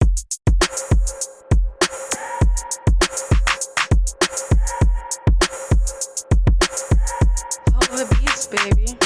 All the beats, baby.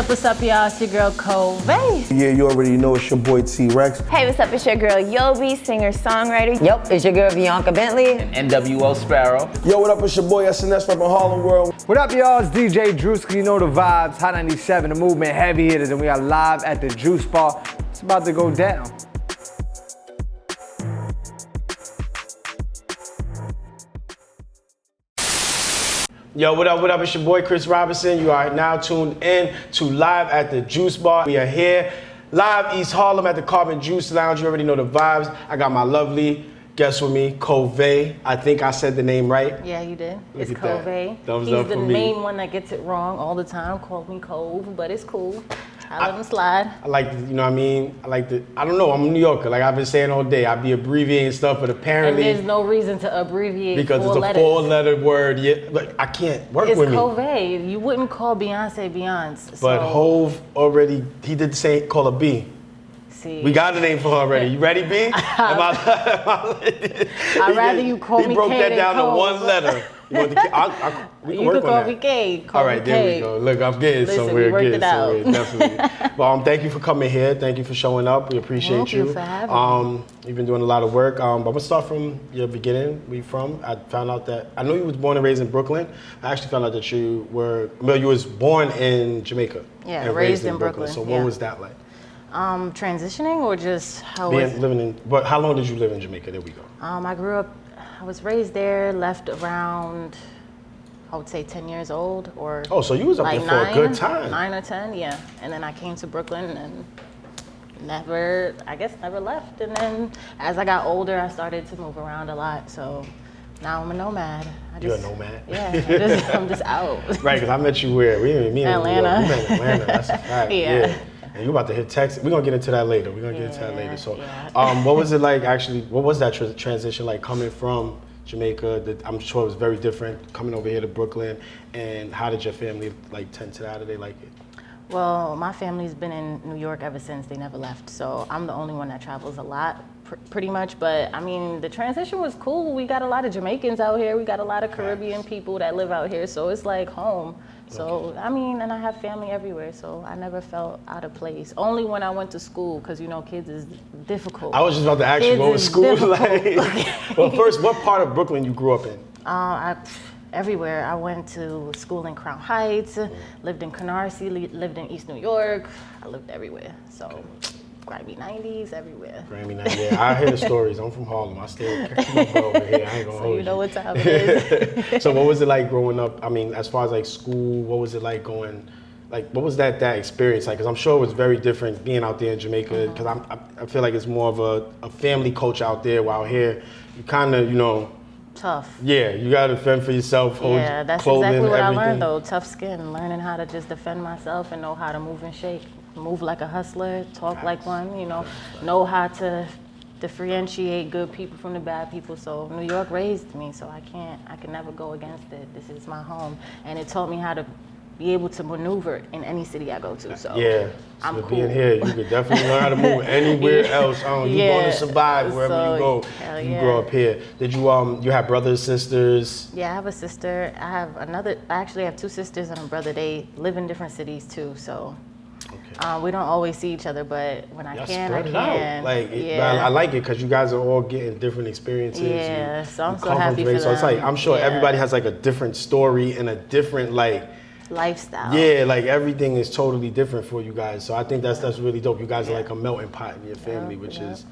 What's up, y'all? It's your girl, Kove. Yeah, you already know it's your boy T-Rex. Hey, what's up? It's your girl, Yobi, singer-songwriter. Yup, it's your girl, Bianca Bentley. And NWO Sparrow. Yo, what up? It's your boy SNS from Harlem World. What up, y'all? It's DJ Drewski. You know the vibes. Hot 97, the movement, heavy hitters, and we are live at the Juice Bar. It's about to go down. Yo, what up, what up? It's your boy Chris Robinson. You are now tuned in to Live at the Juice Bar. We are here, live East Harlem at the Carbon Juice Lounge. You already know the vibes. I got my lovely guest with me, Kove. I think I said the name right. Yeah, you did. Look It's at that. Kove. Thumbs He's up the for me. main one that gets it wrong all the time. Call me Kove, but it's cool. I let him slide. I like, you know what I mean? I don't know, I'm a New Yorker. Like I've been saying all day, I be abbreviating stuff, but And apparently. there's no reason to abbreviate because four it's a letters. 4-letter word. Yeah, like I can't work It's with me. Kove. You wouldn't call Beyonce Beyonce. But so, Hove already, he did the same, call her B. see, We got a name for her already. You ready, B? I'd rather you call he me broke K that than down to Cove. one letter. You want the K? We can you work could on call that. me K. Call All right, me there K. we go. Look, I'm getting Listen, somewhere. we worked Getting it out. somewhere, definitely. But thank you for coming here. Thank you for showing up. We appreciate Thank you for having me. You've been doing a lot of work. But I'm gonna start from your beginning. Where you from? I found out that I know you was born and raised in Brooklyn. I actually found out that you was born in Jamaica. Yeah, and raised in Brooklyn. So what Yeah. was that like? Transitioning or just how was it? Living in. But how long did you live in Jamaica? There we go. I grew up, I was raised there, left around, I would say 10 years old or Oh, so you was up like there for a good time. 9 or 10, yeah. And then I came to Brooklyn and never left. And then as I got older, I started to move around a lot. So now I'm a nomad. You're a nomad? Yeah, I'm just out. Right, because I met you where? We didn't meet in New York. Atlanta. We met in Atlanta, that's a fact. Yeah. And you about to hit Texas. We're going to get into that later. So yeah. what was it like actually, what was that transition like coming from Jamaica? I'm sure it was very different coming over here to Brooklyn. And how did your family like tend to that? How did they like it? Well, my family's been in New York ever since. They never left. So I'm the only one that travels a lot, pretty much. But I mean, the transition was cool. We got a lot of Jamaicans out here. We got a lot of Caribbean people that live out here. So it's like home. So, okay. I mean, and I have family everywhere. So I never felt out of place. Only when I went to school, because, you know, kids is difficult. I was just about to ask you, what was school like? Well, first, what part of Brooklyn you grew up in? Everywhere. I went to school in Crown Heights, lived in Canarsie, lived in East New York. I lived everywhere. So, grimy 90s, everywhere. Grimy 90s, yeah. I hear the stories. I'm from Harlem. I still keep my butt over here. I ain't gonna hold you. You know what time it is. So what was it like growing up? I mean, as far as like school, what was it like going, like what was that experience like? Because I'm sure it was very different being out there in Jamaica, because I feel like it's more of a family culture out there, while here, you kind of, you know, tough. Yeah, you got to fend for yourself. Yeah, that's clothing, exactly what everything. I learned though. Tough skin, learning how to just defend myself and know how to move and shake. Move like a hustler, talk like one, you know how to differentiate good people from the bad people. So New York raised me, so I can never go against it. This is my home. And it taught me how to be able to maneuver in any city I go to. So yeah, I'm cool. Being here, you could definitely learn how to move anywhere else. You're going to survive wherever you go. You grow up here. Did you you have brothers, sisters? Yeah, I have a sister. I actually have two sisters and a brother. They live in different cities too, so. Okay. We don't always see each other, but when I can, I can. Out. I like it because you guys are all getting different experiences. Yeah, so I'm so happy for them. So it's like, I'm sure everybody has like a different story and a different lifestyle. Yeah, like everything is totally different for you guys. So I think that's really dope. You guys are like a melting pot in your family, which is,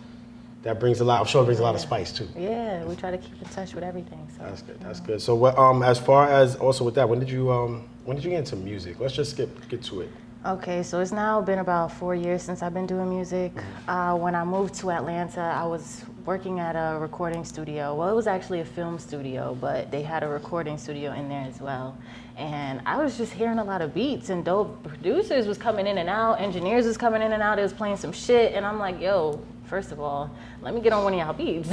that brings a lot, I'm sure it brings a lot of spice too. Yeah, we try to keep in touch with everything. So. That's good, that's good. So what, as far as also with that, when did you get into music? Let's just get to it. Okay, so it's now been about 4 years since I've been doing music. When I moved to Atlanta, I was working at a recording studio. Well, it was actually a film studio, but they had a recording studio in there as well. And I was just hearing a lot of beats, and dope producers was coming in and out, engineers was coming in and out, they was playing some shit, and I'm like, yo, first of all, let me get on one of y'all beats.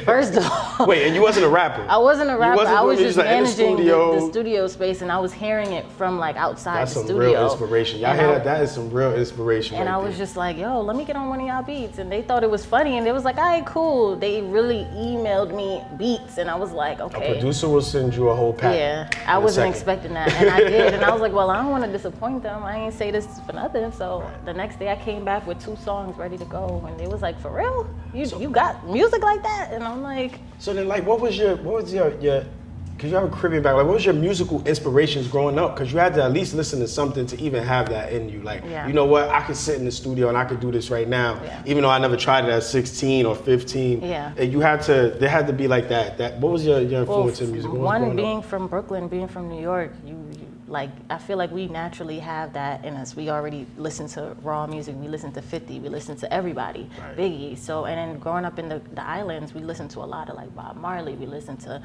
First of all. Wait, and you wasn't a rapper? I wasn't a rapper. I was just like managing the studio space, and I was hearing it from like outside the studio. That's some real inspiration. Y'all hear that? That is some real inspiration. And I was just like, yo, let me get on one of y'all beats. And they thought it was funny, and they was like, all right, cool. They really emailed me beats, and I was like, okay. A producer will send you a whole pack. Yeah, I wasn't expecting that, and I did. And I was like, well, I don't want to disappoint them. I ain't say this for nothing. So the next day I came back with 2 songs ready to go, and they was like, for real? You got music like that? And I'm like. So then, like, what was your, cause you have a Caribbean background, like, what was your musical inspirations growing up? Cause you had to at least listen to something to even have that in you. Like, you know what, I could sit in the studio and I could do this right now, even though I never tried it at 16 or 15. Yeah. And there had to be like that. What was your influence in music? One, being from Brooklyn, being from New York, like, I feel like we naturally have that in us. We already listen to raw music. We listen to 50. We listen to everybody, Biggie. So, and then growing up in the islands, we listen to a lot of like Bob Marley. We listen to,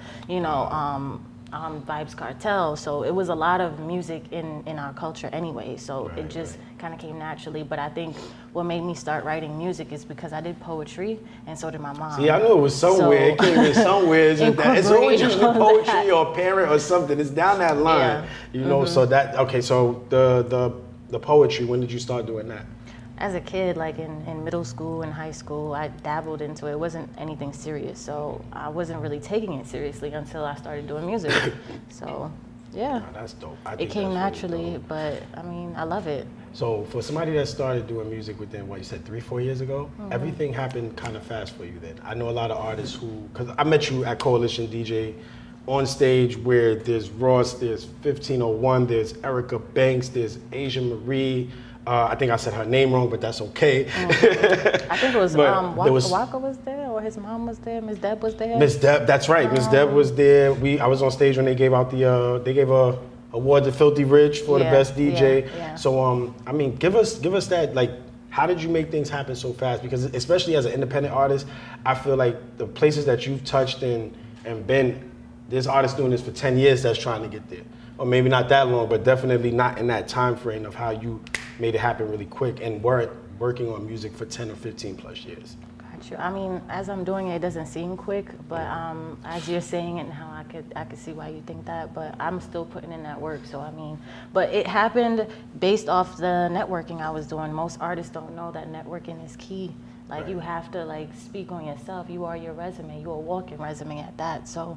Vibes Cartel. So it was a lot of music in our culture anyway. So it just kind of came naturally. But I think what made me start writing music is because I did poetry, and so did my mom. See, I knew it was somewhere. It came in somewhere. It's always usually poetry or parent or something. It's down that line, So that So the poetry. When did you start doing that? As a kid, like in middle school and high school, I dabbled into it. It wasn't anything serious, so I wasn't really taking it seriously until I started doing music. So, yeah. Oh, that's dope. It came naturally, but I mean, I love it. So for somebody that started doing music within, what you said, 3-4 years ago, everything happened kind of fast for you then. I know a lot of artists because I met you at Coalition DJ on stage where there's Ross, there's 1501, there's Erica Banks, there's Asia Marie. I think I said her name wrong, but that's okay. I think it was Waka was there, or his mom was there. Miss Deb was there. Miss Deb, that's right. Miss Deb was there. I was on stage when they gave out they gave a award to Filthy Rich for the best DJ. Yeah. So I mean, give us that, like, how did you make things happen so fast? Because especially as an independent artist, I feel like the places that you've touched and been, there's artists doing this for 10 years that's trying to get there. Or maybe not that long, but definitely not in that time frame of how you made it happen really quick and weren't working on music for 10 or 15 plus years. Got you. I mean, as I'm doing it, it doesn't seem quick, but as you're saying it now, I could see why you think that, but I'm still putting in that work, so I mean, but it happened based off the networking I was doing. Most artists don't know that networking is key. Like, you have to, like, speak on yourself. You are your resume. You're a walking resume at that. So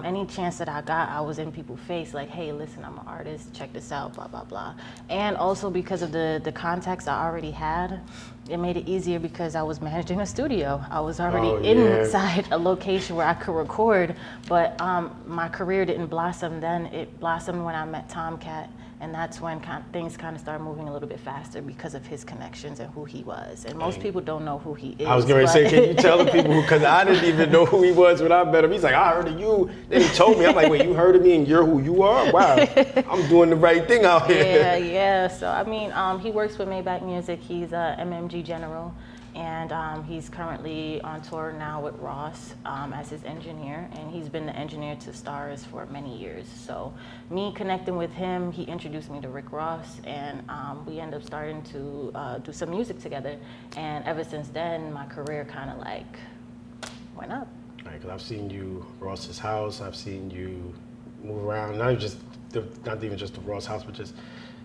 any chance that I got, I was in people's face, like, hey, listen, I'm an artist. Check this out, blah, blah, blah. And also because of the contacts I already had, it made it easier because I was managing a studio. I was already inside a location where I could record, but my career didn't blossom then. It blossomed when I met Tomcat. And that's when things kind of started moving a little bit faster because of his connections and who he was. And most people don't know who he is. I was going to say, can you tell the people, because I didn't even know who he was when I met him. He's like, I heard of you. Then he told me. I'm like, wait, you heard of me and you're who you are? Wow, I'm doing the right thing out here. Yeah. So, I mean, he works with Maybach Music. He's a MMG General. And he's currently on tour now with Ross as his engineer, and he's been the engineer to Stars for many years. So me connecting with him, he introduced me to Rick Ross, and we ended up starting to do some music together. And ever since then, my career kind of like went up. Right, because I've seen you Ross's house, I've seen you move around, not even just the Ross house, but just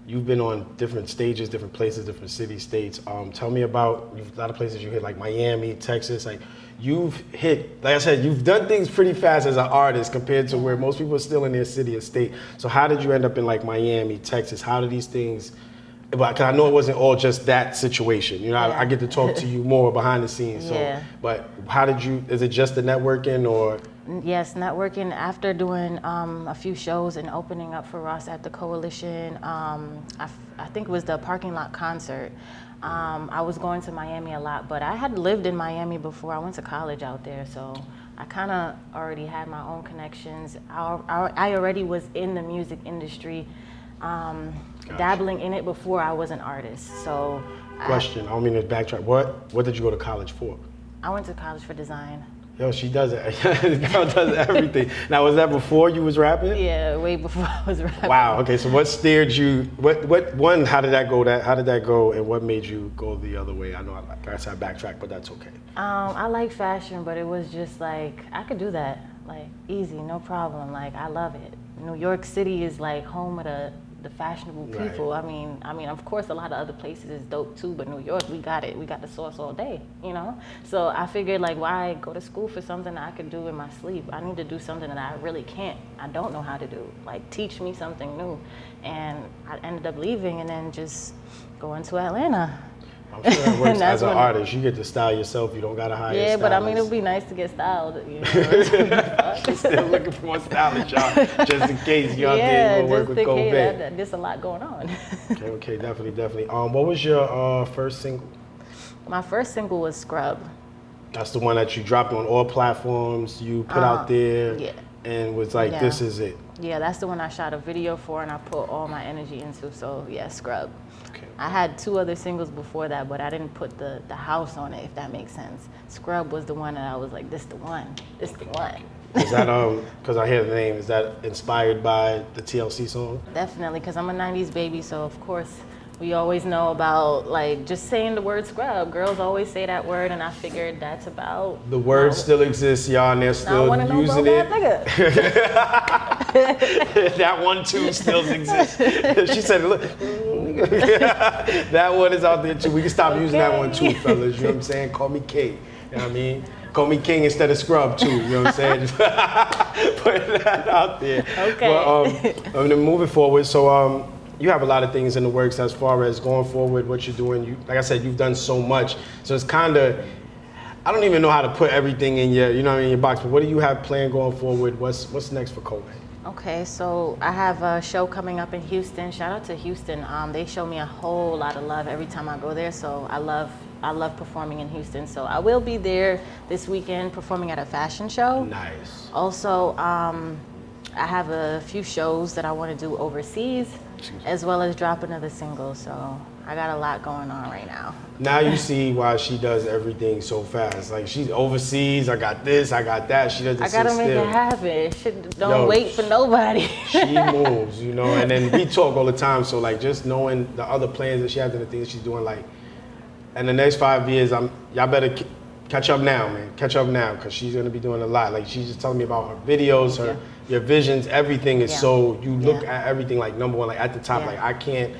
you've been on different stages, different places, different cities, states. Tell me about a lot of places you hit, like Miami, Texas. Like, you've hit, like I said, you've done things pretty fast as an artist compared to where most people are still in their city or state. So how did you end up in like Miami, Texas? How did these things, because I know it wasn't all just that situation. You know, I get to talk to you more behind the scenes. So, but how did you, is it just the networking or? Yes, networking. After doing a few shows and opening up for Ross at the Coalition, I think it was the parking lot concert. I was going to Miami a lot, but I had lived in Miami before. I went to college out there, so I kind of already had my own connections. I already was in the music industry. dabbling in it before I was an artist. So Question, I don't mean to backtrack. What did you go to college for? I went to college for design. Yo, she does it. The girl does everything. Now, was that before you was rapping? Yeah, way before I was rapping. Wow. Okay. So, what steered you? How did that go? How did that go? And what made you go the other way? I know I said backtrack, but that's okay. I like fashion, but it was just like I could do that, like easy, no problem. Like I love it. New York City is like home of the fashionable people. Right. I mean, of course, a lot of other places is dope too, but New York, we got it. We got the sauce all day, you know. So I figured, like, why go to school for something that I could do in my sleep? I need to do something that I really can't. I don't know how to do. Like, teach me something new. And I ended up leaving and then just going to Atlanta. I'm sure that works as an artist. You get to style yourself. You don't gotta hire. Yeah, but I mean, it would be nice to get styled. You know? Still looking for a stylist, y'all, just in case y'all didn't work with Kove. Yeah, there's a lot going on. Okay, definitely. What was your first single? My first single was Scrub. That's the one that you dropped on all platforms. You put out there, yeah. And was like, Yeah. this is it. Yeah, that's the one I shot a video for and I put all my energy into. So yeah, Scrub. Okay. I had 2 other singles before that, but I didn't put the house on it, if that makes sense. Scrub was the one that I was like, this the one. This the one. Is that because I hear the name? Is that inspired by the TLC song? Definitely, because I'm a 90s baby, so of course we always know about like just saying the word scrub. Girls always say that word, and I figured that's about The word still exists, y'all, and they're still using it. That one too still exists. She said, look, that one is out there too. We can stop using that one too, fellas. You know what I'm saying? Call me K. You know what I mean? Call me King instead of Scrub too. You know what I'm saying? Just putting that out there. Okay. But then moving forward, so you have a lot of things in the works as far as going forward, what you're doing. You, like I said, you've done so much. So it's kind of, I don't even know how to put everything in your, you know, in your box. But what do you have planned going forward? What's next for Kove? Okay, so I have a show coming up in Houston. Shout out to Houston. They show me a whole lot of love every time I go there. So I love performing in Houston. So I will be there this weekend performing at a fashion show. Nice. Also, I have a few shows that I want to do overseas, as well as drop another single. So I got a lot going on right now. Now you see why she does everything so fast. Like she's overseas, I got this, I got that. She doesn't I gotta sit make still. it happen. Shit, don't wait for nobody. She moves, you know, and then we talk all the time. So like just knowing the other plans that she has and the things she's doing, like in the next 5 years, y'all better catch up now, man. Catch up now, because she's gonna be doing a lot. Like she's just telling me about her videos, your visions, everything is so, you look at everything like number one, like at the top, like I can't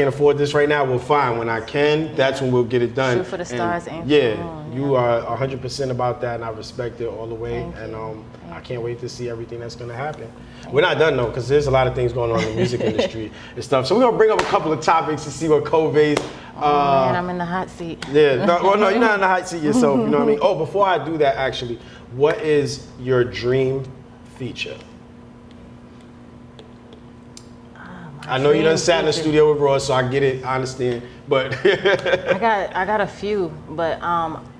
afford this right now. Well, fine, when I can, that's when we'll get it done. Shoot for the stars, aim for yeah, the moon. you are 100% about that, and I respect it all the way. Thank and you. I can't wait to see everything that's gonna happen. We're not done though, because there's a lot of things going on in the music industry and stuff. So we're gonna bring up a couple of topics to see what Kove's. Man, I'm in the hot seat. Yeah, no, you're not in the hot seat yourself. You know what I mean? Oh, before I do that, actually, what is your dream feature? I know you done sat in the studio with Ross, so I get it, I understand. But I got a few, but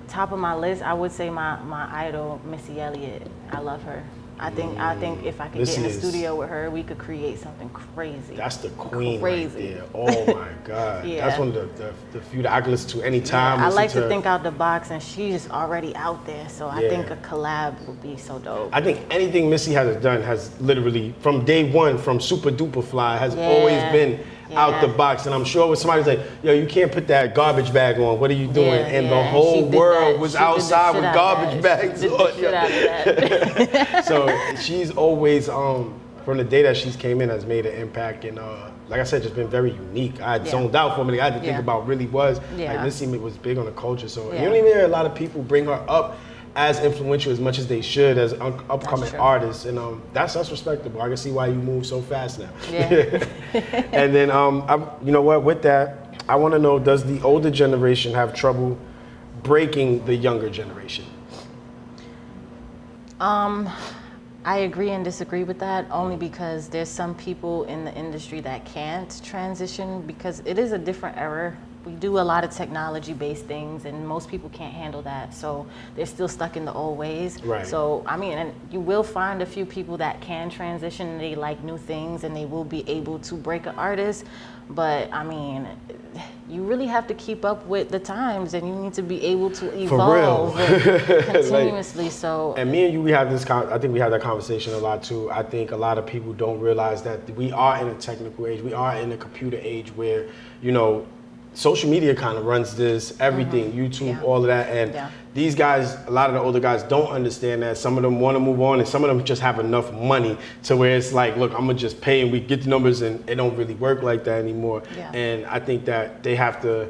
top of my list, I would say my idol, Missy Elliott. I love her. I think if I could get in the studio with her, we could create something crazy. That's the queen Crazy. right there. Oh my God. Yeah. That's one of the few that I can listen to anytime. I like listen to think out the box, and she's already out there, so I think a collab would be so dope. I think anything Missy has done has literally, from day one, from Super Duper Fly, has always been out the box. And I'm sure when somebody's like, yo, you can't put that garbage bag on, what are you doing? And the whole world was outside with garbage bags on. So she's always, from the day that she's came in, has made an impact. And like I said, just been very unique. I had zoned out for a minute. I had to think about really was. Like Missy was big on the culture. So you don't even hear a lot of people bring her up as influential as much as they should as upcoming artists, and that's respectable. I can see why you move so fast now. Yeah. And then, you know what? With that, I want to know: does the older generation have trouble breaking the younger generation? I agree and disagree with that, only because there's some people in the industry that can't transition because it is a different era we do a lot of technology-based things, and most people can't handle that. So they're still stuck in the old ways. Right. So I mean, and you will find a few people that can transition. And they like new things, and they will be able to break an artist. But I mean, you really have to keep up with the times, and you need to be able to evolve continuously. So. And me and you, we have this. I think we have that conversation a lot too. I think a lot of people don't realize that we are in a technical age. We are in a computer age where, you know, social media kind of runs this, everything, YouTube, all of that. And these guys, a lot of the older guys don't understand that. Some of them want to move on, and some of them just have enough money to where it's like, look, I'm going to just pay and we get the numbers, and it don't really work like that anymore. Yeah. And I think that they have to,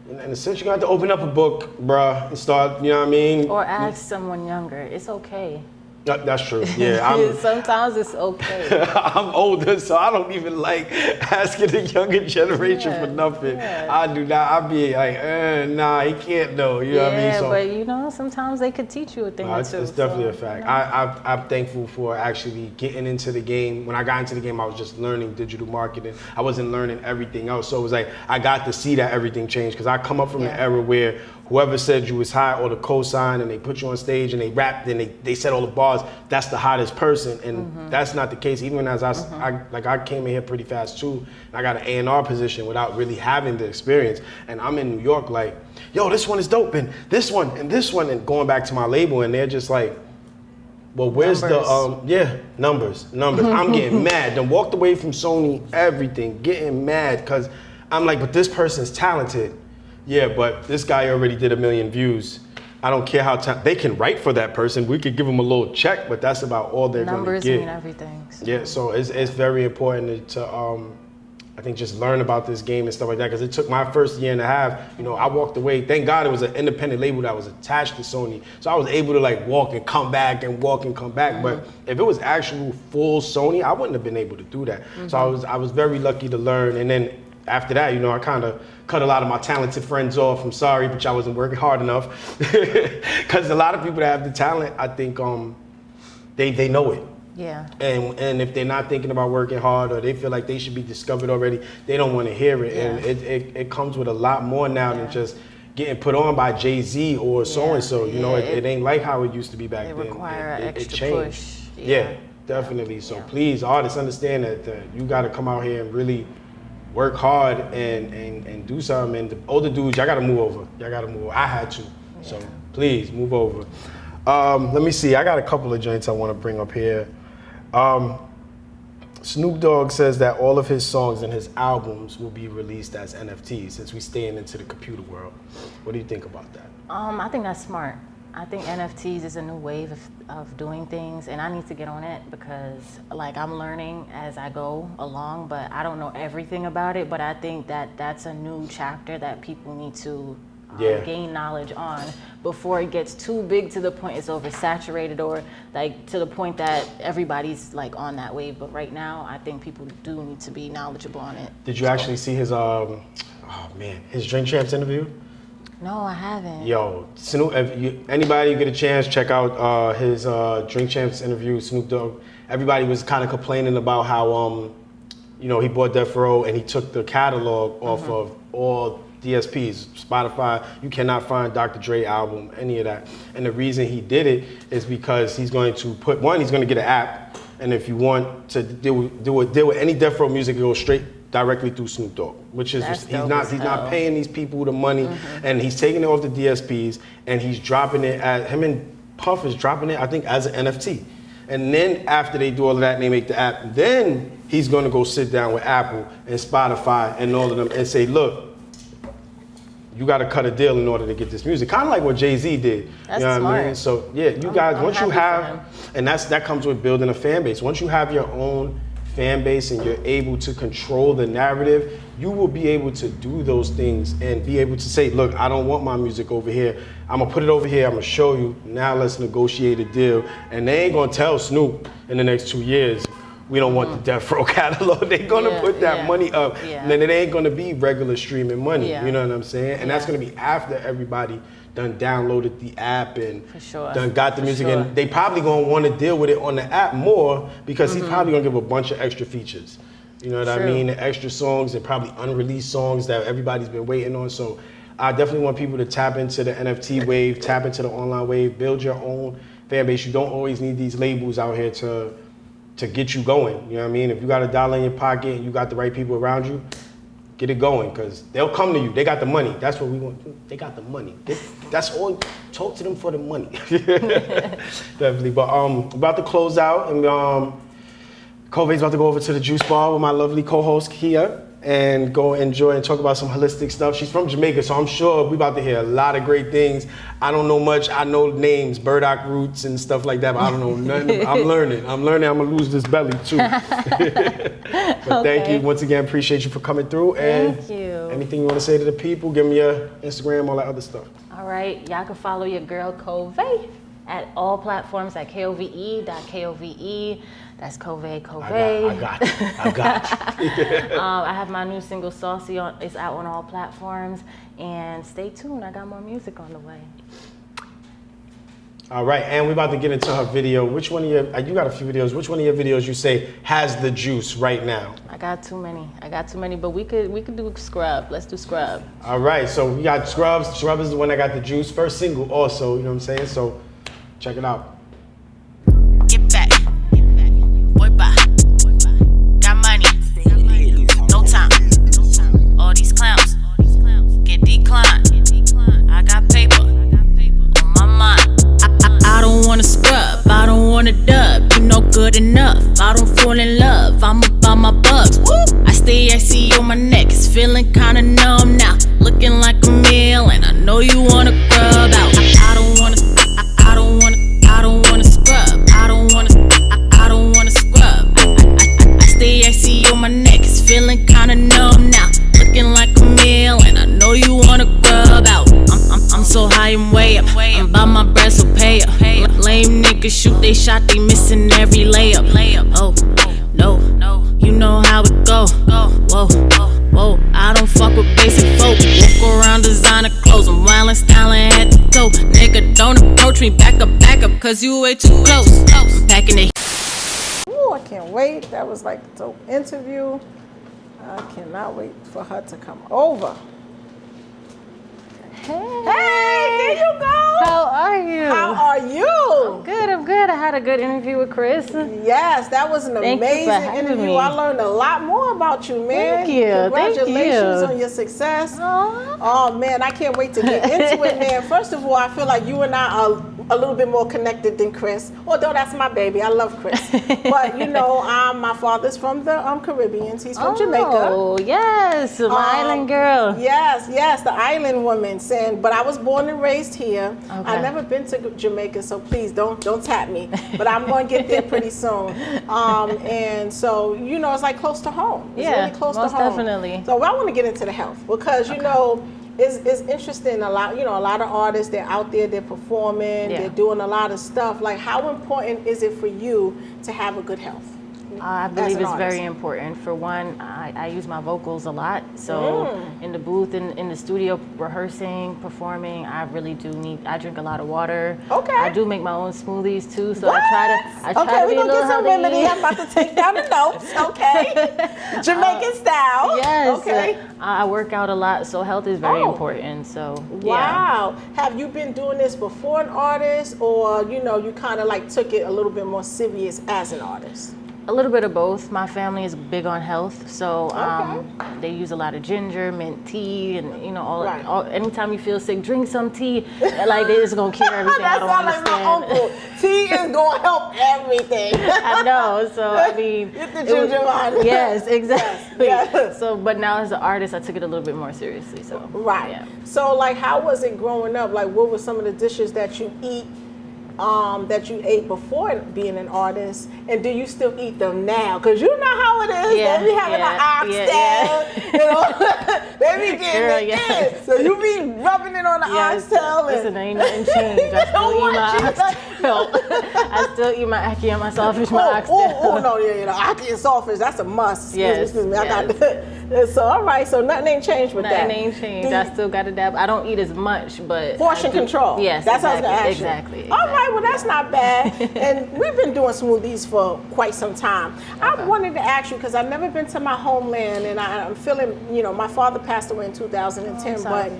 in a sense, you have to open up a book, bruh, and start, you know what I mean? Or ask someone younger. It's okay. That's true. Yeah, sometimes it's okay. I'm older, so I don't even like asking the younger generation for nothing. Yeah. I do not. I'll be like, nah, he can't know. You know what I mean? So, but you know, sometimes they could teach you a thing or two. It's definitely a fact. You know. I'm thankful for actually getting into the game. When I got into the game, I was just learning digital marketing. I wasn't learning everything else. So it was like, I got to see that everything changed, because I come up from the era where whoever said you was hot, or the cosign, and they put you on stage and they rapped and they said all the bars, that's the hottest person. And that's not the case. Even as I came in here pretty fast too, and I got an A&R position without really having the experience. And I'm in New York like, yo, this one is dope, and this one, and going back to my label, and they're just like, well, where's the, numbers. I'm getting mad. Then walked away from Sony, everything, getting mad, because I'm like, but this person's talented. Yeah, but this guy already did 1 million views. I don't care how they can write for that person. We could give them a little check, but that's about all they're going to get. Numbers mean everything. So. Yeah, so it's very important to I think just learn about this game and stuff like that, because it took my first year and a half. You know, I walked away. Thank God it was an independent label that was attached to Sony, so I was able to like walk and come back and walk and come back. But if it was actual full Sony, I wouldn't have been able to do that. So I was very lucky to learn, and then after that, you know, I kind of cut a lot of my talented friends off. I'm sorry, but y'all wasn't working hard enough. Because a lot of people that have the talent, I think they know it. Yeah. And if they're not thinking about working hard, or they feel like they should be discovered already, they don't want to hear it. And it comes with a lot more now than just getting put on by Jay-Z or so-and-so. You know, it ain't like how it used to be back then. They require an extra changed. push. Yeah, definitely. So please, artists, understand that you got to come out here and really work hard and do something. And the older dudes, y'all gotta move over. I had to. So please move over. Let me see. I got a couple of joints I want to bring up here. Snoop Dogg says that all of his songs and his albums will be released as NFTs, since we staying into the computer world. What do you think about that? I think that's smart. I think NFTs is a new wave of doing things, and I need to get on it, because like I'm learning as I go along, but I don't know everything about it. But I think that that's a new chapter that people need to gain knowledge on before it gets too big to the point it's oversaturated, or like to the point that everybody's like on that wave. But right now, I think people do need to be knowledgeable on it. Did you actually see his his Drink Champs interview? No, I haven't. Yo, Snoop, anybody get a chance, check out his Drink Champs interview, Snoop Dogg. Everybody was kind of complaining about how, you know, he bought Death Row and he took the catalog off of all DSPs, Spotify. You cannot find Dr. Dre album, any of that. And the reason he did it is because he's going to he's going to get an app. And if you want to deal with any Death Row music, it goes straight directly through Snoop Dogg, which is he's not paying these people the money, and he's taking it off the DSPs, and he's dropping it him and Puff is dropping it, I think, as an NFT. And then after they do all of that and they make the app, then he's gonna go sit down with Apple and Spotify and all of them and say, look, you gotta cut a deal in order to get this music. Kind of like what Jay-Z did. That's you know what smart. I mean? So yeah, you guys, once you have, and that comes with building a fan base. Once you have your own fan base and you're able to control the narrative, you will be able to do those things and be able to say, look, I don't want my music over here. I'm gonna put it over here, I'm gonna show you, now let's negotiate a deal. And they ain't gonna tell Snoop in the next 2 years, we don't want the Death Row catalog. They're gonna put that money up. And then it ain't gonna be regular streaming money, you know what I'm saying? And that's gonna be after everybody done downloaded the app and done got the music, and they probably gonna want to deal with it on the app more, because he's probably gonna give a bunch of extra features. You know what I True. mean? The extra songs and probably unreleased songs that everybody's been waiting on. So I definitely want people to tap into the NFT wave, tap into the online wave, build your own fan base. You don't always need these labels out here to get you going. You know what I mean? If you got $1 in your pocket and you got the right people around you, get it going, because they'll come to you. They got the money. That's what we want. They got the money. That's all. Talk to them for the money. Definitely. But about to close out, and Kove's about to go over to the juice bar with my lovely co-host Keeya and go enjoy and talk about some holistic stuff. She's from Jamaica, so I'm sure we about to hear a lot of great things. I don't know much. I know names, burdock roots and stuff like that, but I don't know nothing. I'm learning. I'm gonna lose this belly too. But thank you once again. Appreciate you for coming through. And Thank you. anything you want to say to the people? Give me your Instagram, all that other stuff. All right, y'all can follow your girl Kove at all platforms at kove.kove. That's Kove. I got you. I have my new single Saucy on. It's out on all platforms, and stay tuned. I got more music on the way. All right, and we're about to get into her video. Which one of your, you got a few videos, which one of your videos you say has the juice right now? I got too many, but we could do Scrub. Let's do Scrub. All right, so we got Scrubs. Scrub is the one that got the juice. First single also, you know what I'm saying? So check it out. Get back. Boy, bye. Got money. No time. All these clowns get declined. I got paper on my mind. I don't wanna scrub. I don't wanna dub. You know good enough. I don't fall in love. I'm about my bugs. I stay icy on my neck. It's feeling kinda numb now. Looking like a meal, and I know you wanna grub out. I don't wanna scrub. I don't wanna scrub. I stay icy on my neck. It's feeling kinda numb now. Looking like a meal, and I know you wanna grub out. I'm so high and way up. I'm by my breath, so pay up. Lame niggas shoot they shot, they missing every layup. Oh, no, you know how it go. Whoa, I don't fuck with basic folk. Walk around designer clothes, I'm wildin', stylin' head to toe. Nigga, don't approach me, back up, cause you way too close. I'm packing the Ooh, I can't wait. That was like a dope interview. I cannot wait for her to come over. Hey, there you go. How are you? How are you? I'm good. I had a good interview with Chris. Yes, that was an Thank you for amazing having interview. me. I learned a lot more about you, man. Thank you. Congratulations on your success. Aww. Oh, man, I can't wait to get into it, man. First of all, I feel like you and I are a little bit more connected than Chris. Although that's my baby. I love Chris. But, you know, my father's from the Caribbean. He's from Jamaica. Oh, yes. My island girl. Yes, the island woman. But I was born and raised here. Okay. I've never been to Jamaica, so please don't tap me. But I'm going to get there pretty soon. And so, you know, it's like close to home. It's really close to home. Most definitely. So I want to get into the health because, you know, it's interesting. A lot of artists, they're out there, they're performing, they're doing a lot of stuff. Like, how important is it for you to have a good health? I believe it's very important. For one, I use my vocals a lot. So in the booth, in the studio, rehearsing, performing, I really do I drink a lot of water. Okay. I do make my own smoothies too. So I try to be a little healthy. Okay, we're going to get some remedy. I'm about to take down the notes. Okay. Jamaican style. Yes. Okay. I work out a lot, so health is very important. So wow. Have you been doing this before an artist, or you kind of like took it a little bit more serious as an artist? A little bit of both. My family is big on health, so they use a lot of ginger, mint tea, and all. Anytime you feel sick, drink some tea. Like it's gonna cure everything. That I don't sounds understand. like my uncle. Tea is gonna help everything. I know. So I mean, get the ginger on. Yes, exactly. Yes. So, but now as an artist, I took it a little bit more seriously. So right. Yeah. So like, how was it growing up? Like, what were some of the dishes that you eat? That you ate before being an artist, and do you still eat them now? Because you know how it is. They be having an oxtail, you know. They be getting it in. So you be rubbing it on the oxtail. Listen, ain't nothing changed. I still eat my oxtail. I still eat my ackee and my saltfish, my oxtail. Oh no, the ackee and saltfish, that's a must. Excuse me. I got that. So all right, so nothing ain't changed with that. Nothing ain't changed. I still got to dab. I don't eat as much, but portion control. Yes, that's exactly, what I was gonna ask you. Exactly. All right. right, well that's not bad. And we've been doing smoothies for quite some time. I wanted to ask you, because I've never been to my homeland, and I'm feeling, my father passed away in 2010, but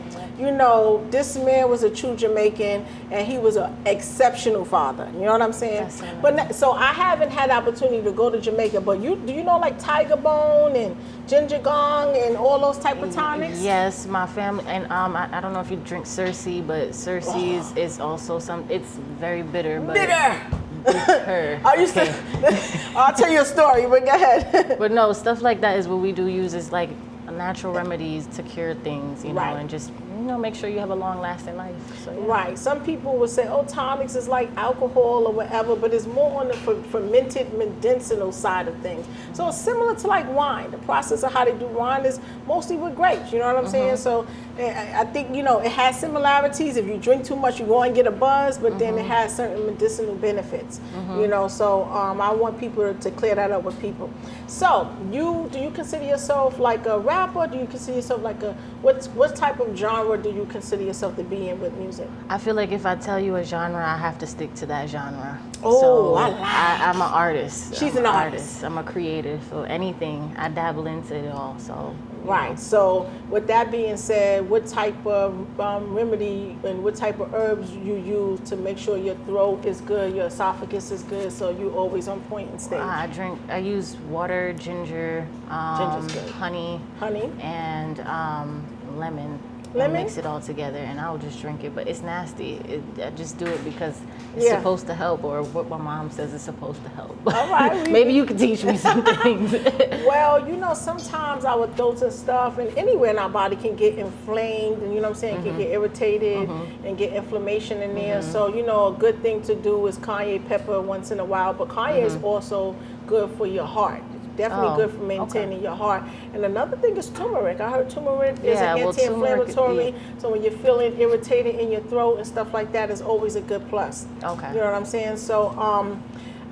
this man was a true Jamaican, and he was an exceptional father. You know what I'm saying? But so I haven't had the opportunity to go to Jamaica, but do you know like Tiger Bone and Ginger Gong and all those type of tonics? Yes, my family, and I don't know if you drink Cersei, but Cersei is also it's very bitter. But bitter. I'll tell you a story, but go ahead. But no, stuff like that is what we do use, is like natural remedies to cure things, you know, and just make sure you have a long-lasting life. So, yeah. Right. Some people would say, oh, tonics is like alcohol or whatever, but it's more on the fermented medicinal side of things. So it's similar to like wine. The process of how they do wine is mostly with grapes. You know what I'm saying? So I think, it has similarities. If you drink too much, you go and get a buzz, but then it has certain medicinal benefits. So I want people to clear that up with people. So do you consider yourself like a rapper? Do you consider yourself like what type of genre do you consider yourself to be in with music? I feel like if I tell you a genre, I have to stick to that genre. Oh, so I'm an artist. She's an artist. I'm a creative. So anything, I dabble into it all. So right. So with that being said, what type of remedy and what type of herbs you use to make sure your throat is good, your esophagus is good, so you always on point and stage? I use water, ginger, Ginger's good. honey, and lemon. I mix it all together, and I'll just drink it. But it's nasty. I just do it because it's supposed to help, or what my mom says is supposed to help. All right. Maybe you can teach me some things. Well, sometimes our throats and stuff, and anywhere in our body can get inflamed, and can get irritated and get inflammation in there. So, a good thing to do is cayenne pepper once in a while. But cayenne is also good for your heart. Definitely good for maintaining your heart. And another thing is turmeric. I heard turmeric is an anti-inflammatory. So when you're feeling irritated in your throat and stuff like that, is always a good plus. Okay. You know what I'm saying? So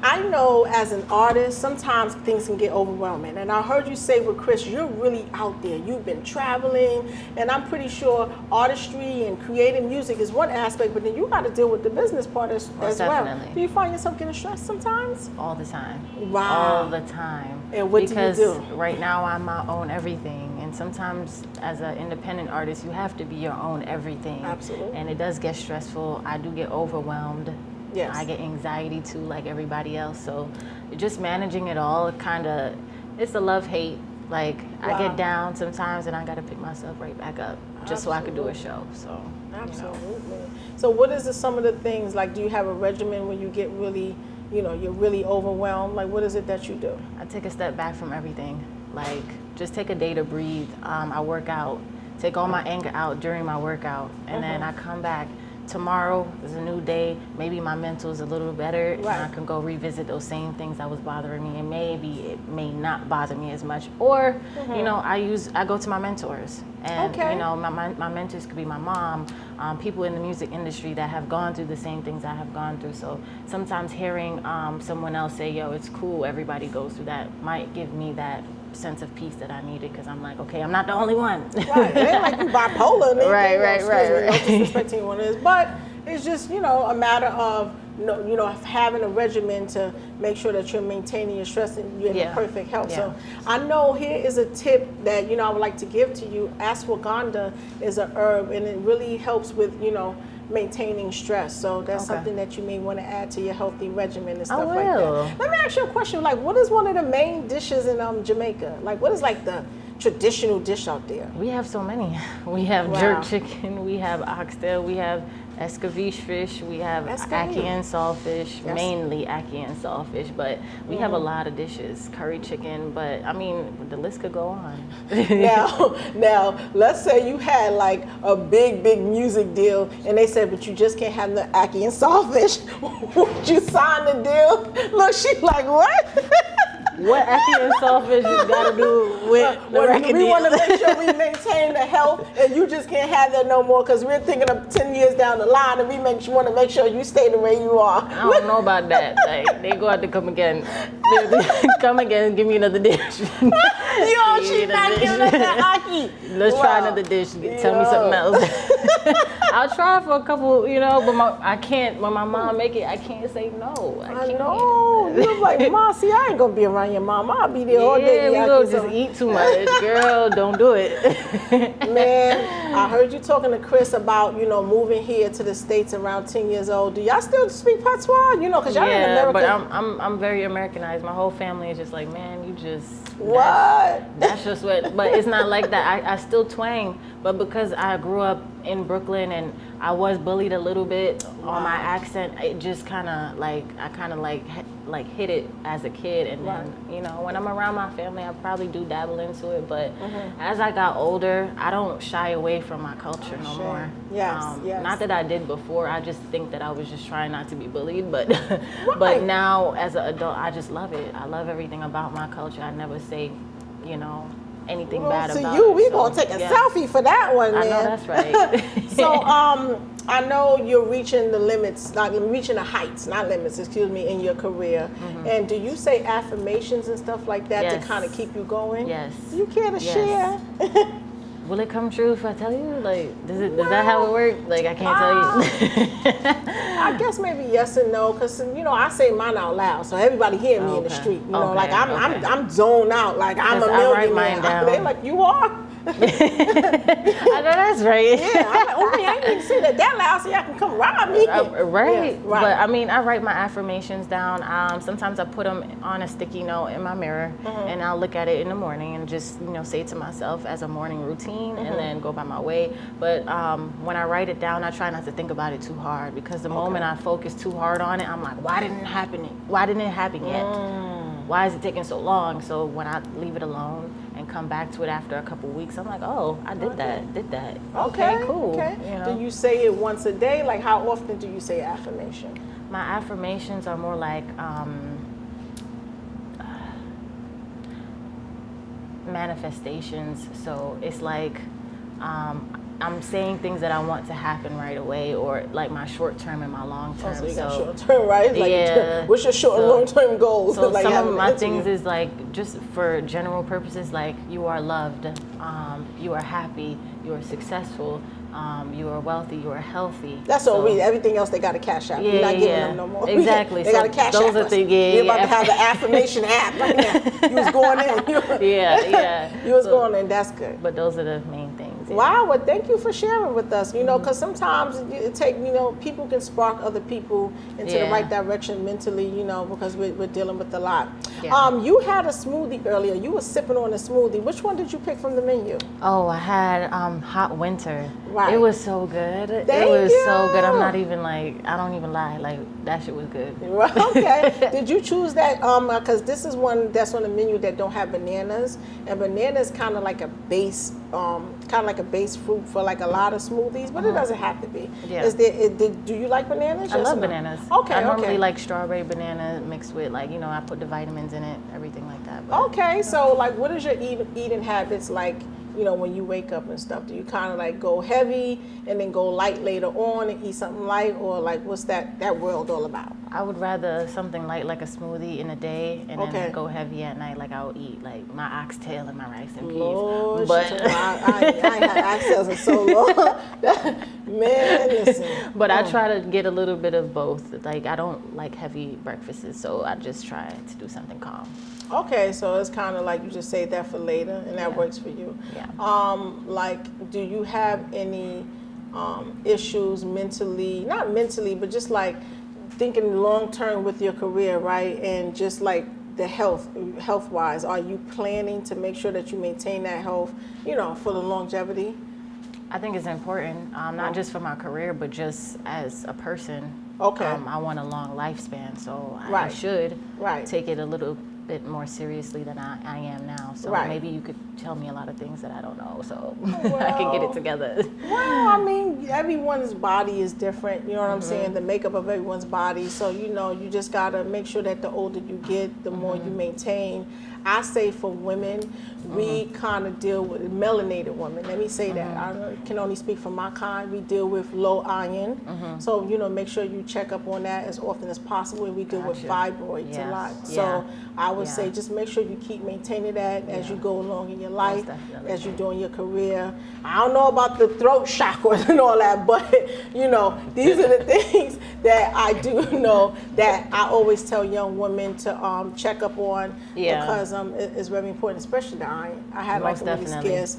I know as an artist, sometimes things can get overwhelming. And I heard you say with Chris, you're really out there. You've been traveling, and I'm pretty sure artistry and creating music is one aspect, but then you got to deal with the business part as well. Do you find yourself getting stressed sometimes? All the time. Wow. All the time. And what do you do? Right now I'm my own everything, and sometimes as an independent artist, you have to be your own everything. Absolutely. And it does get stressful. I do get overwhelmed. Yes. I get anxiety too, like everybody else. So just managing it all, it's a love-hate. Like, I get down sometimes, and I got to pick myself right back up just so I could do a show. So absolutely. So what is some of the things, like, do you have a regimen when you get really, you're really overwhelmed? Like, what is it that you do? I take a step back from everything. Like, just take a day to breathe. I work out, take all my anger out during my workout, and then I come back. Tomorrow is a new day. Maybe my mental is a little better, and I can go revisit those same things that was bothering me, and maybe it may not bother me as much. Or, I go to my mentors, and my mentors could be my mom, people in the music industry that have gone through the same things I have gone through. So sometimes hearing someone else say, "Yo, it's cool, everybody goes through that," might give me that sense of peace that I needed, because I'm like, okay, I'm not the only one. Right. It ain't like you bipolar. Right. No disrespecting anyone is, but it's just a matter of having a regimen to make sure that you're maintaining your stress and you're in perfect health. So I know here is a tip that I would like to give to you. Ashwagandha is an herb, and it really helps with maintaining stress. So that's something that you may want to add to your healthy regimen and stuff like that. Let me ask you a question. Like, what is one of the main dishes in Jamaica? Like, what is like the traditional dish out there? We have so many. We have jerk chicken, we have oxtail, we have escabeche fish, we have ackee and saltfish, mainly ackee and saltfish, but we have a lot of dishes, curry chicken, but I mean, the list could go on. Now, let's say you had like a big music deal, and they said, but you just can't have the ackee and saltfish. Would you sign the deal? Look, she's like, what? What ackee and saltfish has got to do with the record We deal? want to make sure we maintain the health, and you just can't have that no more, because we're thinking of 10 years down the line, and we want to make sure you stay the way you are. I don't know about that. Like, they go out to come again. Come again, give me another dish. She's not giving us that aki. Let's try another dish. Tell me something else. I'll try for a couple, but I can't. When my mom make it, I can't say no. I know. You're like, Mom, see, I ain't gonna be around your mom. I'll be there all day. Yeah, we gonna just eat too much. Girl, don't do it. Man, I heard you talking to Chris about, moving here to the States around 10 years old. Do y'all still speak patois? Because y'all in America. But I'm very Americanized. My whole family is just like, man, you just what? That's just what. But it's not like that. I still twang, but because I grew up in Brooklyn and I was bullied a little bit on my accent, it just kind of I hit it as a kid, and then when I'm around my family, I probably do dabble into it. But as I got older, I don't shy away from my culture no more. Yes, Not that I did before. I just think that I was just trying not to be bullied. But but now as an adult, I just love it. I love everything about my culture. I never say, anything bad about it. So we gonna take a selfie for that one, man. I know that's right. So I know you're reaching the limits, reaching the heights, not limits, excuse me, in your career. And do you say affirmations and stuff like that to kind of keep you going? Yes. Do you care to share? Will it come true if I tell you? Does that how it works? I can't tell you. I guess maybe yes and no, because I say mine out loud, so everybody hear me in the street. I'm zoned out, I'm a millionaire. I write mine down. They're like, you are. I know that's right. Yeah, I'm like, I ain't even say that loud so y'all can come rob me. Right. But I write my affirmations down. Sometimes I put them on a sticky note in my mirror, and I'll look at it in the morning and just say to myself as a morning routine, and then go by my way. But when I write it down, I try not to think about it too hard, because the moment I focus too hard on it, I'm like, why didn't it happen yet? Why is it taking so long? So when I leave it alone and come back to it after a couple weeks, I'm like, oh, I did that. Okay, cool. Okay. Do you say it once a day? How often do you say affirmation? My affirmations are more like manifestations. So it's like I'm saying things that I want to happen right away, or my short term and my long term. So you got short term, right? What's your short and long term goals? So some of my things is just for general purposes, you are loved, you are happy, you are successful, you are wealthy, you are healthy. That's all we. Everything else they got to cash out. You're not giving them no more. Exactly. They got to cash out. Those are things. You're about to have the affirmation app right now. You was going in. You was going in. That's good. But those are the main things. Yeah. Wow. Well, thank you for sharing with us. Because sometimes it take people can spark other people into the right direction mentally. Because we're dealing with a lot. Yeah. You had a smoothie earlier. You were sipping on a smoothie. Which one did you pick from the menu? Oh, I had hot winter. Right. It was so good. It was so good. I'm not even I don't even lie. That shit was good. Right. Okay. Did you choose that? Because this is one that's on the menu that don't have bananas, and bananas kind of like a base, fruit for a lot of smoothies, but it doesn't have to be. Yeah. Do you like bananas? I love bananas. Okay. I normally like strawberry banana mixed with I put the vitamins in it, everything like that. But, okay. So what is your eating habits like? When you wake up and stuff, do you kind of go heavy and then go light later on and eat something light, or what's that world all about? I would rather something light like a smoothie in the day, and then go heavy at night. I'll eat my oxtail and my rice and peas. Lord, but I ain't had oxtails in so long. Man, listen. But I try to get a little bit of both. I don't like heavy breakfasts, so I just try to do something calm. Okay, so it's kind of you just save that for later, and that works for you. Yeah. Do you have any issues mentally? Not mentally, but just thinking long term with your career, right? And just the health wise, are you planning to make sure that you maintain that health, for the longevity? I think it's important, not just for my career, but just as a person. Okay. I want a long lifespan, so I should take it a little bit more seriously than I am now. So maybe you could tell me a lot of things that I don't know, so I can get it together. Well, everyone's body is different, you know what I'm saying? The makeup of everyone's body. So, you just got to make sure that the older you get, the more you maintain. I say for women, we kind of deal with melanated women. Let me say that. I can only speak for my kind. We deal with low iron. So, make sure you check up on that as often as possible. And we deal with fibroids a lot. So I would say just make sure you keep maintaining that as you go along in your life, as you're doing your career. I don't know about the throat chakras and all that, but, these are the things that I do know that I always tell young women to check up on because it's very important, especially the iron. I had like a really scarce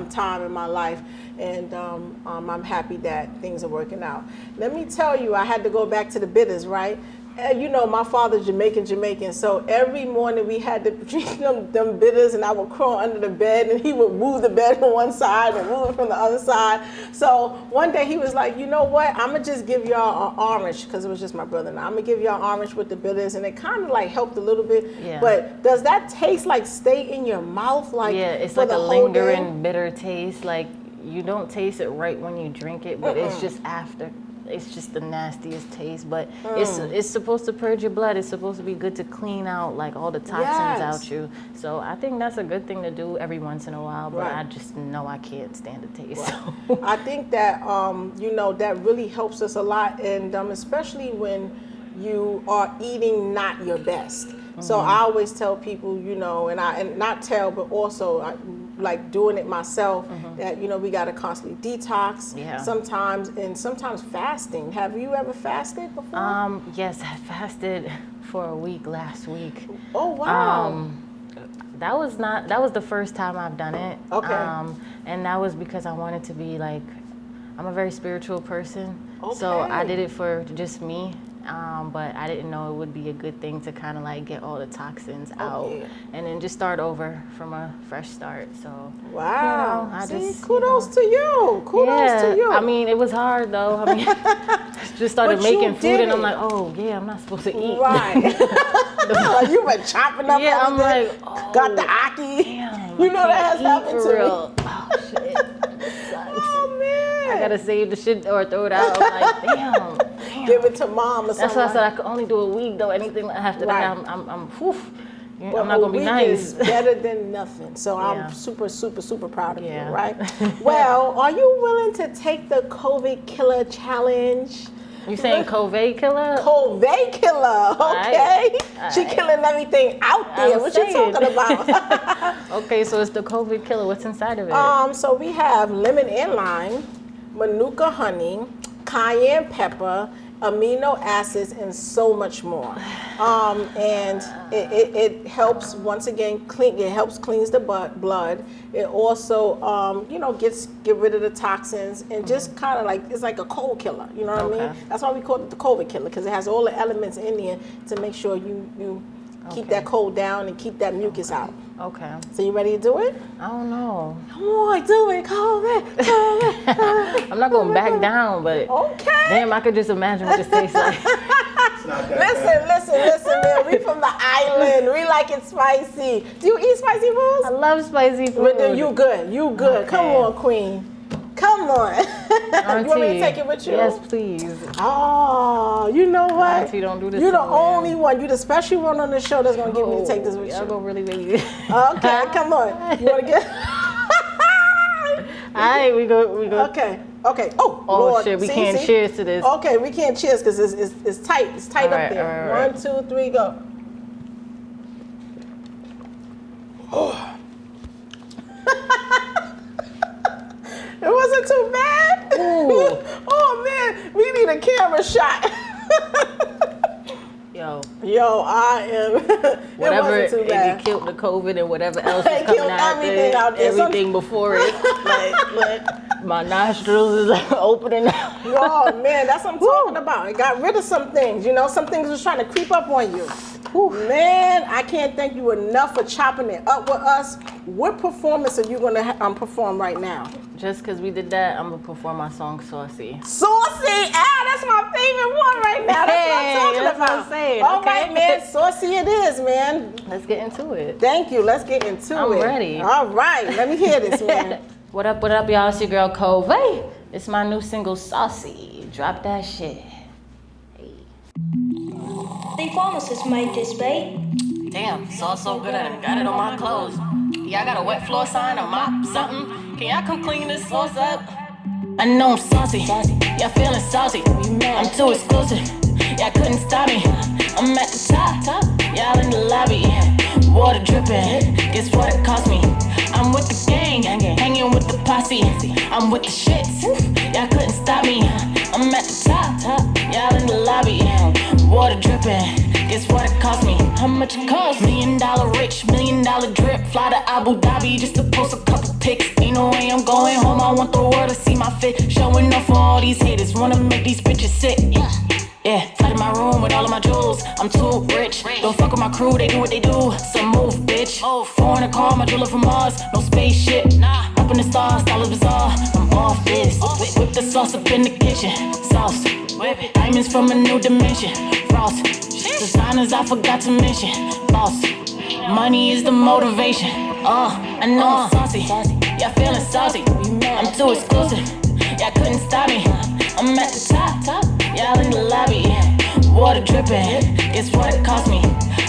time in my life, and I'm happy that things are working out. Let me tell you, I had to go back to the bitters, right? My father's Jamaican, so every morning we had to drink them bitters, and I would crawl under the bed, and he would move the bed from one side and move it from the other side. So one day he was like, you know what, I'm gonna just give y'all an orange, because it was just my brother and I. I'm gonna give y'all orange with the bitters, and it kind of like helped a little bit. But does that taste like stay in your mouth like it's for like the a whole lingering day? bitter taste. Like you don't taste it right when you drink it, but it's just after. It's just the nastiest taste, but it's supposed to purge your blood. It's supposed to be good to clean out like all the toxins out you. So I think that's a good thing to do every once in a while, but I just know I can't stand the taste. So. I think that, that really helps us a lot, and especially when you are eating not your best. So I always tell people, and not tell, but also like doing it myself, that, we got to constantly detox sometimes fasting. Have you ever fasted before? Yes, I fasted for a week last week. Oh, wow. That was the first time I've done it. Okay. And that was because I wanted to be like, I'm a very spiritual person. So I did it for just me. But I didn't know it would be a good thing to kind of like get all the toxins out and then just start over from a fresh start. So wow, kudos to you. Kudos to you. I mean, it was hard though. I mean, just started making food and I'm like, oh yeah, I'm not supposed to eat. Right. Like you were chopping up. Yeah, I'm everything. like, got the aki. Damn, that has happened to real. me. Oh shit. Oh man. I gotta save the shit or throw it out. I'm like, damn. Give it to mom or something. That's why I said I could only do a week though. Anything after that, I'm whew. But I'm not gonna be nice. Is better than nothing. So I'm super, super, super proud of you, right? Well, are you willing to take the COVID Killer Challenge? You saying Kove Killer? Kove Killer, okay. She killing everything out there. What you talking about? Okay, so it's the Kove Killer. What's inside of it? So we have lemon and lime, manuka honey, cayenne pepper, amino acids, and so much more. And it helps, once again, cleans the blood. It also, get rid of the toxins and just kind of like, it's like a cold killer, you know what I mean? That's why we call it the COVID killer, because it has all the elements in there to make sure you keep that cold down and keep that mucus out. Okay. So you ready to do it? I don't know. Come on, do it. I'm not going to back down, but damn, I could just imagine what this tastes like. Listen, man. We from the island. We like it spicy. Do you eat spicy foods? I love spicy food. But then you good. Okay. Come on, queen. Come on. Auntie, you want me to take it with you? Yes, please. Oh, you know what? Auntie, don't do this. You're the only one. You're the special one on the show that's going to get me to take this with you. Y'all gonna really make me. Okay, come on. You want to get... All right, we go. Okay. Oh Lord. Shit, we can't cheers to this. Okay, we can't cheers because it's tight. It's tight up there. All right. 1, 2, 3, go. Oh. It wasn't too bad. Ooh. Oh man, we need a camera shot. Yo, I am. Whatever it wasn't too bad. It killed the COVID and whatever else is It coming killed after everything out there. everything before it. like my nostrils is like opening up. Oh man, that's what I'm talking about. It got rid of some things. Some things was trying to creep up on you. Man, I can't thank you enough for chopping it up with us. What performance are you gonna perform right now? Just because we did that, I'm gonna perform my song "Saucy." Saucy, that's my favorite one right now. That's what I'm talking about. What I'm saying. All right, man, saucy it is, man. Let's get into it. Thank you. Let's get into it. I'm ready. All right, let me hear this, man. What up, y'all? It's your girl Kove. It's my new single "Saucy." Drop that shit. The pharmacist made this beat. Damn, sauce so good I done got it on my clothes. Yeah, I got a wet floor sign, a mop, something. Can y'all come clean this sauce up? I know I'm saucy, y'all feeling saucy. I'm too exclusive, y'all couldn't stop me. I'm at the top, y'all in the lobby. Water dripping, guess what it cost me? I'm with the gang, hanging with the posse. I'm with the shits, y'all couldn't stop me. I'm at the top, y'all in the lobby. Water dripping, guess what it cost me? How much it cost? $1 million rich, $1 million drip. Fly to Abu Dhabi just to post a couple pics. Ain't no way I'm going home, I want the world to see my fit. Showing off for all these haters, wanna make these bitches sick. Yeah, fly to my room with all of my jewels. I'm too rich. Don't fuck with my crew, they do what they do. So move, bitch. Foreign a car, my jeweler from Mars. No spaceship. Up in the stars, style is bizarre. I'm off this. Whip the sauce up in the kitchen. Sauce. Diamonds from a new dimension. Frost. Designers I forgot to mention. Boss. Money is the motivation. I know I'm saucy. Y'all feeling saucy. I'm too exclusive. Y'all couldn't stop me. I'm at the top. Y'all in the lobby. Water dripping. Guess what it cost me?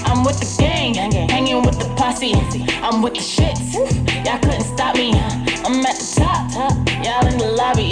I'm with the gang, hanging with the posse. I'm with the shits. Y'all couldn't stop me. I'm at the top. Y'all in the lobby.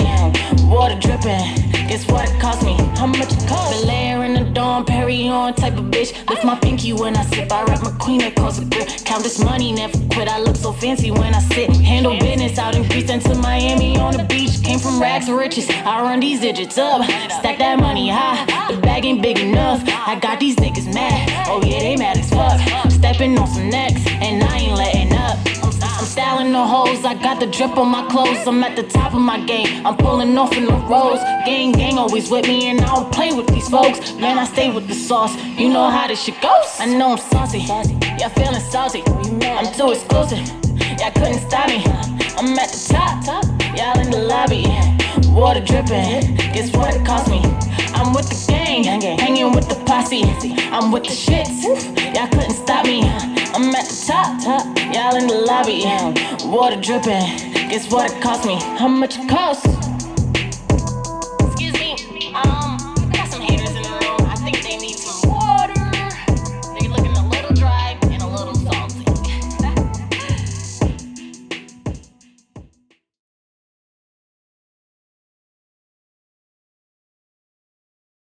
Water dripping. Guess what it cost me? How much it cost? Belair in the dawn, Perry on type of bitch. Lift my pinky when I sip. I rap McQueen that calls a grip. Count this money, never quit. I look so fancy when I sit. Handle business out in Greece and to Miami on the beach. Came from rags to riches. I run these digits up. Stack that money high. The bag ain't big enough. I got these niggas mad. Oh yeah, they mad as fuck. Stepping on some necks and I ain't letting up. I'm styling the hoes, I got the drip on my clothes. I'm at the top of my game, I'm pulling off in the roads. Gang always with me and I don't play with these folks. Man, I stay with the sauce, you know how this shit goes. I know I'm saucy, y'all feeling saucy. I'm too exclusive, y'all couldn't stop me. I'm at the top, y'all in the lobby. Water dripping, guess what it cost me? I'm with the gang, hanging with the posse. I'm with the shits, y'all couldn't stop me. I'm at the top, y'all in the lobby. Water dripping, guess what it cost me? How much it cost?